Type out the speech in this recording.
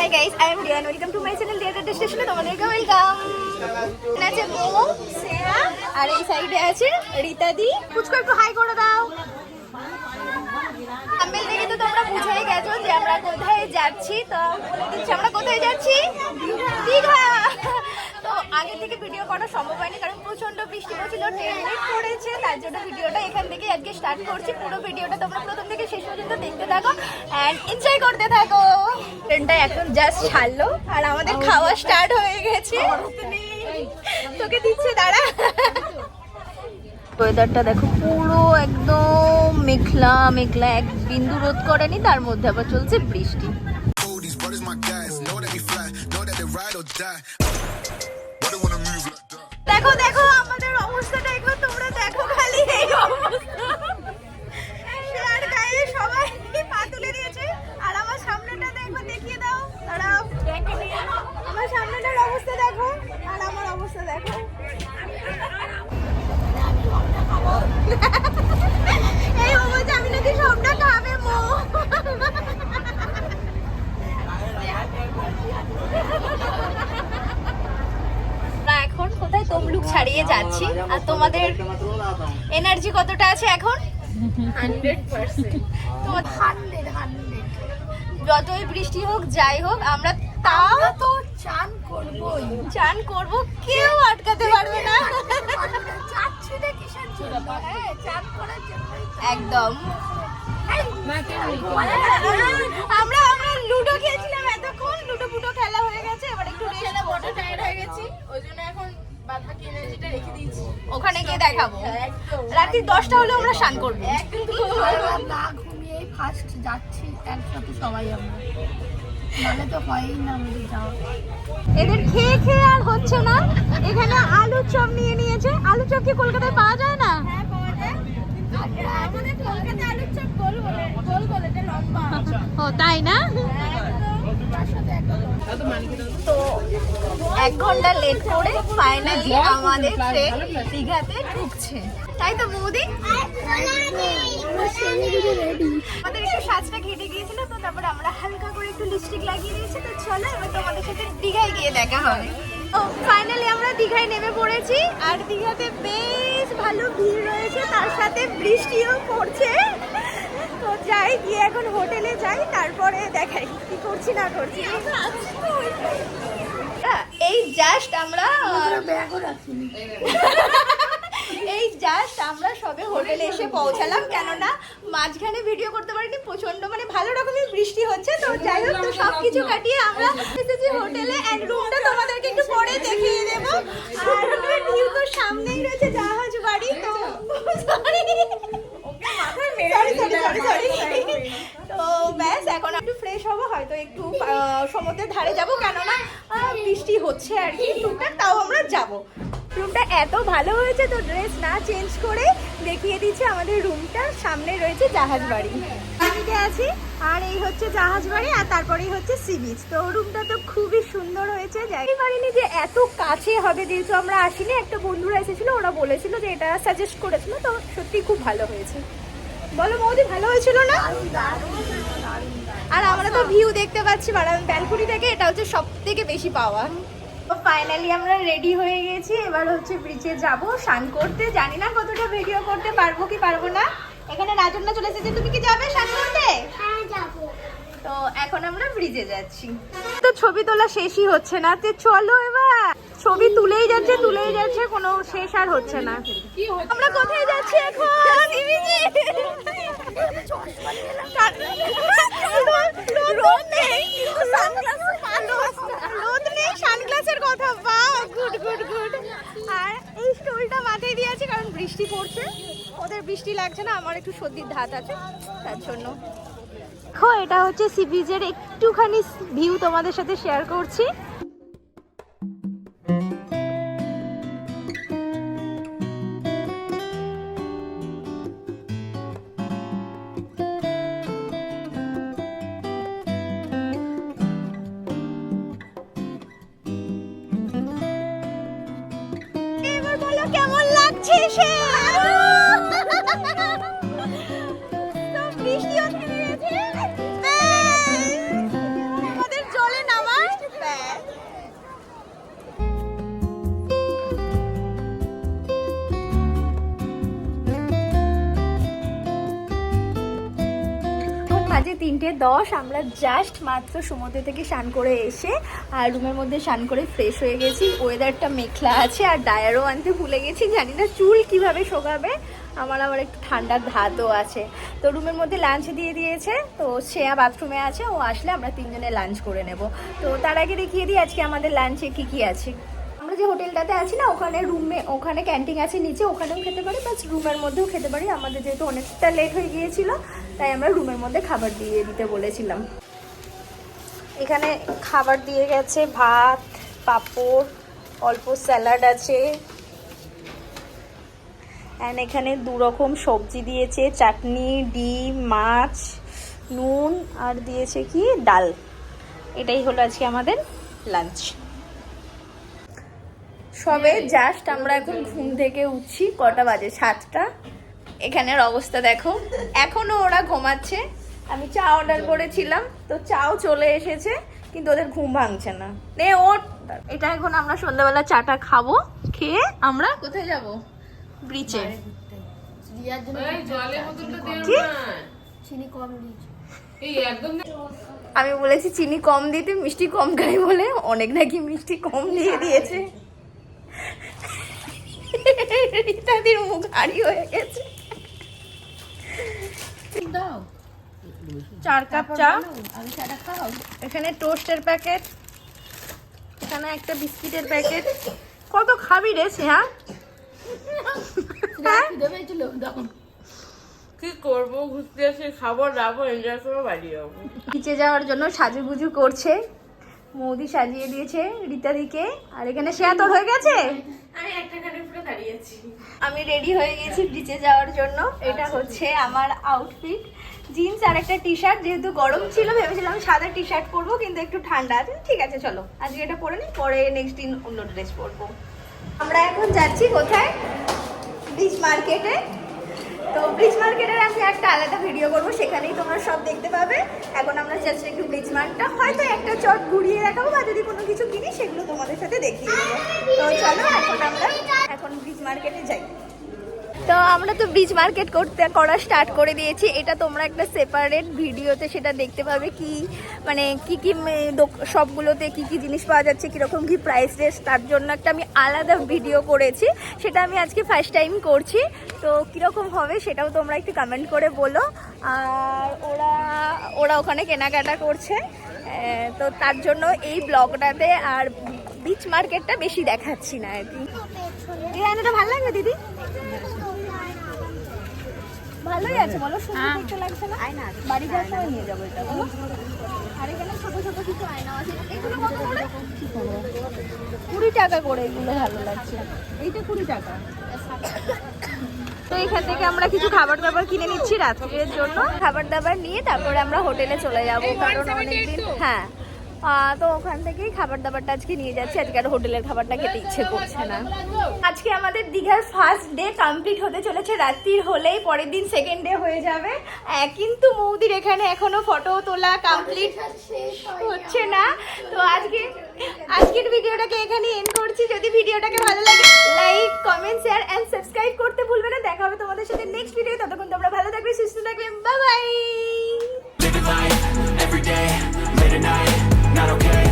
Hi guys, I am Dia and welcome to my channel Dia Destination. তোমাদেরকে welcome. আছে মোমো, সেরা আর এই সাইডে আছে রিতা দি। পুচকো একটু হাই করে দাও। থাম্বনেল দেখে তো তোমরা বুঝেই গেছো যে আমরা কোথায় যাচ্ছি। তো বলে দিচ্ছি আমরা কোথায় যাচ্ছি? দীঘা। তো আগে থেকে ভিডিও করা সম্ভব হয়নি কারণ প্রচন্ড বৃষ্টি পড়ছিল, ট্রেন লেট করেছে, তার জন্য ভিডিওটা এখান থেকে আজকে স্টার্ট করছি। পুরো ভিডিওটা তোমরা প্রথম থেকে শেষ পর্যন্ত দেখতে থাকো এন্ড এনজয় করতে থাকো। ট্রেনটা এখন জাস্ট ছাড়লো আর আমাদের খাওয়া স্টার্ট হয়ে গেছে। তোকে দিচ্ছে দাঁড়া। ওয়েদারটা দেখো পুরো একদম মেঘলা মেঘলা, এক বিন্দু রোদ করেনি, তার মধ্যে আবার চলছে বৃষ্টি। দেখো দেখো আমাদের অবস্থাটা একবার তোমরা দেখো, খালি এই অবস্থা। আর গায়ে সবাই পা তুলে দিয়েছে আর আমার সামনেটা একবার দেখিয়ে দাও। দাঁড়াও, আমার সামনেটার অবস্থা দেখো আর আমার অবস্থা দেখো। এই বলছে আমি নাকি সবটা খাবে মো। এখন কোথায় তমলুক ছাড়িয়ে যাচ্ছি আর তোমাদের এনার্জি কতটা আছে এখন? 100%। তো 100 যতই বৃষ্টি হোক যাই হোক আমরা তাও তো চান করবো, কেউ আটকাতে পারবে না। একদম আমরা লুডো খেয়েছিলাম এতক্ষণ, লুডো ফুটো খেলা হয়ে গেছে, এবার একটু বড় টায়ার্ড হয়ে গেছি, ওই জন্য এখন বাদ বাকি এনার্জিটা রেখে দিয়েছি, ওখানে গিয়ে দেখাবো। রাত্রি 10টা হলে আমরা স্নান করবো। না ঘুমিয়ে ফার্স্ট যাচ্ছি একসাথে সবাই, আমরা নালে তো হয়ই না আমাদের যাওয়া। এদের খেয়ে খেয়ে আর হচ্ছে না, এখানে আলুর চপ নিয়ে নিয়েছে। আলুর চপ কি কলকাতায় পাওয়া যায় না? হ্যাঁ পাওয়া যায়, আমাদের কলকাতায় আলুর চপ গোল গোল এটা লম্বা। ও তাই না? তো 1 ঘন্টা লেট করে ফাইনালি আমাদের ট্রেন দীঘাতে ঢুকছে, তাই তো বৌদি? আমাদের একটু সাজটা ঘেটে গিয়েছিল, তো তারপর আমরা হালকা করে একটু লিপস্টিক লাগিয়ে দিয়েছি। তো চলো এবার তোমাদের সাথে দীঘায় গিয়ে দেখা হবে। তো ফাইনালি আমরা দীঘায় নেমে পড়েছি আর দীঘাতে বেশ ভালো ভিড় রয়েছে, তার সাথে বৃষ্টিও পড়ছে। তো যাই গিয়ে এখন হোটেলে যাই, তারপরে দেখাই কি করছি না করছি। এই জাস্ট আমরা সবে হোটেলে এসে পৌঁছালাম, কেননা মাঝখানে ভিডিও করতে পারিনি, প্রচন্ড মানে ভালো রকমের বৃষ্টি হচ্ছে। তো যাই হোক, তো সবকিছু কাটিয়ে আমরা এসেছি হোটেলে এন্ড রুমটা তোমাদেরকে একটু পরে দেখিয়ে দেবো। আর ভিউ তো সামনেই রয়েছে জাহাজ বাড়ি। তো তো ব্যাস এখন একটু ফ্রেশ হবো, হয়তো একটু সমুদ্রের ধারে যাবো, কেননা বৃষ্টি হচ্ছে আর কি টুকটাক, তাও আমরা যাবো। রুমটা এত ভালো হয়েছে, তো ড্রেস না চেঞ্জ করে দেখিয়ে দিচ্ছে আমাদের রুমটা। সামনে রয়েছে জাহাজ বাড়ি, পানিতে আছি আর এই হচ্ছে জাহাজ বাড়ি আর তারপরেই হচ্ছে সি বিচ। তো রুমটা তো খুবই সুন্দর হয়েছে, জানতে পারিনি যে এত কাছে হবে, যেহেতু আমরা আসিনি। একটা বন্ধুরা এসেছিল, ওরা বলেছিল যে এটা সাজেস্ট করেছিল, তো সত্যি খুব ভালো হয়েছে। বলো মৌদি, ভালো হয়েছিল না? আর আমরা তো ভিউ দেখতে পাচ্ছি ব্যালকনি থেকে, এটা হচ্ছে সব থেকে বেশি পাওয়া। ফাইনালি আমরা রেডি হয়ে গেছি, এবার হচ্ছে ব্রিজে যাব স্নান করতে। জানি না কতটা ভিডিও করতে পারবো কি পারবো না। এখানে রাজন্না চলে এসেছে, তুমি কি যাবে স্নান করতে? হ্যাঁ যাবো। তো এখন আমরা ব্রিজে যাচ্ছি। তো ছবি তোলা শেষই হচ্ছে না, তো চলো এবার ছবি তুলেই যাচ্ছে, কোনো শেষ আর হচ্ছে না। আমরা কোথায় যাচ্ছি এখন? রোদ নেই, সানগ্লাসের কথা। Good good good. আর এই স্টোলটা মাথায় দিয়ে আছে কারণ বৃষ্টি পড়ছে, ওদের বৃষ্টি লাগছে না, আমার একটু সর্দির ধাত আছে তার জন্য। দেখো এটা হচ্ছে সি বিচের একটুখানি ভিউ তোমাদের সাথে শেয়ার করছি। এবার বলো কেমন লাগছে সে? বৃষ্টিও থেমে গেছে। আমাদের জলে না 3:10, আমরা জাস্ট মাত্র সমুদ্র থেকে স্নান করে এসে আর রুমের মধ্যে স্নান করে ফ্রেশ হয়ে গেছি। ওয়েদারটা মেঘলা আছে আর ডায়ারও আনতে ভুলে গেছি, জানি না চুল কিভাবে শোকাবে, আমার আবার একটু ঠান্ডার ধাতও আছে। তো রুমের মধ্যে লাঞ্চ দিয়ে দিয়েছে, তো শ্রেয়া বাথরুমে আছে, ও আসলে আমরা 3 জনে লাঞ্চ করে নেব। তো তার আগে দেখিয়ে দিই আজকে আমাদের লাঞ্চে কি কি আছে। আমরা যে হোটেলটাতে আছি না, ওখানে ক্যান্টিন আছে নিচে, ওখানেও খেতে পারি, প্লাস রুমের মধ্যেও খেতে পারি। আমাদের যেহেতু অনেকটা লেট হয়ে গিয়েছিল, তাই আমরা রুমের মধ্যে খাবার দিয়ে দিতে বলেছিলাম। এখানে খাবার দিয়ে গেছে, ভাত, পাঁপড়, অল্প স্যালাড আছে, অ্যান্ড এখানে 2 রকম সবজি দিয়েছে, চাটনি, ডিম, মাছ, নুন, আর দিয়েছে কি ডাল। এটাই হলো আজকে আমাদের লাঞ্চ। সবে জাস্ট আমরা এখন ঘুম থেকে উঠছি, কটা বাজে? 7টা। এখানের অবস্থা দেখো, এখনো ওরা ঘুমাচ্ছে। আমি চা অর্ডার করেছিলাম, তো চাও চলে এসেছে, কিন্তু ওদের ঘুম ভাঙছে না। নে ওঠ। এটা এখন আমরা সন্ধ্যাবেলা চাটা খাবো, খেয়ে আমরা কোথায় যাব? ব্রিচে। রিয়ার জন্য কি? চিনি কম দিয়েছে। আমি বলেছি চিনি কম দিতে, মিষ্টি কম খাই বলে অনেক নাকি মিষ্টি কম দিয়ে দিয়েছে। রীতাদির মুখ হাড়ি হয়ে গেছে। 4 কাপ চা, আমি চাটা খাও। এখানে টোস্টের প্যাকেট, এখানে একটা বিস্কিটের প্যাকেট। কত খাবি রে স্নেহা? কি করবো, ঘুরতে এসে খাবো, যাবো, এনজয় করবো, বাড়ি যাবো। নিচে যাওয়ার জন্য সাজুগুজু করছে, মৌদি সাজিয়ে দিয়েছে রীতাদিকে। আর এখানে শ্রেয়া তোর হয়ে গেছে? আমি একটা গাড়ি পুরো দাঁড়িয়েছি। আমি রেডি হয়ে গেছি ব্রিচে যাওয়ার জন্য। এটা হচ্ছে আমার আউটফিট, জিন্স আর একটা টি শার্ট। যেহেতু গরম ছিল, ভেবেছিলাম সাদা টি শার্ট পরবো, কিন্তু একটু ঠান্ডা আছে। ঠিক আছে চলো, আজকে এটা পরে নিই, পরে নেক্সট দিন অন্য ড্রেস পরবো। আমরা এখন যাচ্ছি কোথায়? ব্রিচ মার্কেটে। তো ব্রিচ মার্কেটের আমি একটা আলাদা ভিডিও করবো, সেখানেই তোমরা সব দেখতে পাবে। এখন আমরা জাস্ট একটু ব্রিচ মার্কেটটা হয়তো একটা চট ঘুরিয়ে দেখাবো, বা যদি কোনো কিছু কিনি সেগুলো তোমাদের সাথে দেখিয়ে দেবো। তো চলো এখন ব্রিচ মার্কেটে যাই। তো আমরা তো ব্রিচ মার্কেট করা স্টার্ট করে দিয়েছি। এটা তোমরা একটা সেপারেট ভিডিওতে সেটা দেখতে পাবে, কি মানে কি সবগুলোতে কি কি জিনিস পাওয়া যাচ্ছে, কীরকম কি প্রাইস রেস, তার জন্য একটা আমি আলাদা ভিডিও করেছি। সেটা আমি আজকে ফার্স্ট টাইম করছি, তো কীরকম হবে সেটাও তোমরা একটু কমেন্ট করে বলো। আর ওরা ওখানে কেনাকাটা করছে, তো তার জন্য এই ব্লগটাতে আর বিচ মার্কেটটা বেশি দেখাচ্ছি না আর কি। এই আয়নাটা ভালো লাগবে দিদি? ভালোই আছে বলো, সুন্দর দেখতে লাগছে না? আয়না বাড়ি যাওয়ার সময় নিয়ে যাবো এটা, বলো। আর এখানে ছোট ছোট কিছু আয়না আছে, এগুলো কত করে? 20 টাকা করে। এগুলো ভালো লাগছে, এইটা 20 টাকা। তো এখান থেকে আমরা কিছু খাবার দাবার কিনে নিচ্ছি রাত্রির জন্য। খাবার দাবার নিয়ে তারপরে আমরা হোটেলে চলে যাবো, কারণ অনেকদিন, হ্যাঁ, তো ওখান থেকেই খাবার দাবারটা আজকে নিয়ে যাচ্ছি। আজকে আর হোটেলের খাবারটা খেতে ইচ্ছে করছে না। আজকে আমাদের দীঘার ফার্স্ট ডে কমপ্লিট হতে চলেছে, রাত্রির হলেই পরের দিন সেকেন্ড ডে হয়ে যাবে। কিন্তু মৌদির এখানে এখনো ফটো তোলা কমপ্লিট হচ্ছে না। তো আজকের ভিডিওটাকে এখানে এন্ড করছি। যদি ভিডিওটাকে ভালো লাগে, like, comment, share and subscribe করতে ভুলবে না। দেখা হবে তোমাদের সাথে নেক্সট ভিডিও। ততক্ষণ তোমরা ভালো থাকবে, সুস্থ থাকবে। Bye bye. Living life, every day, late at night, not okay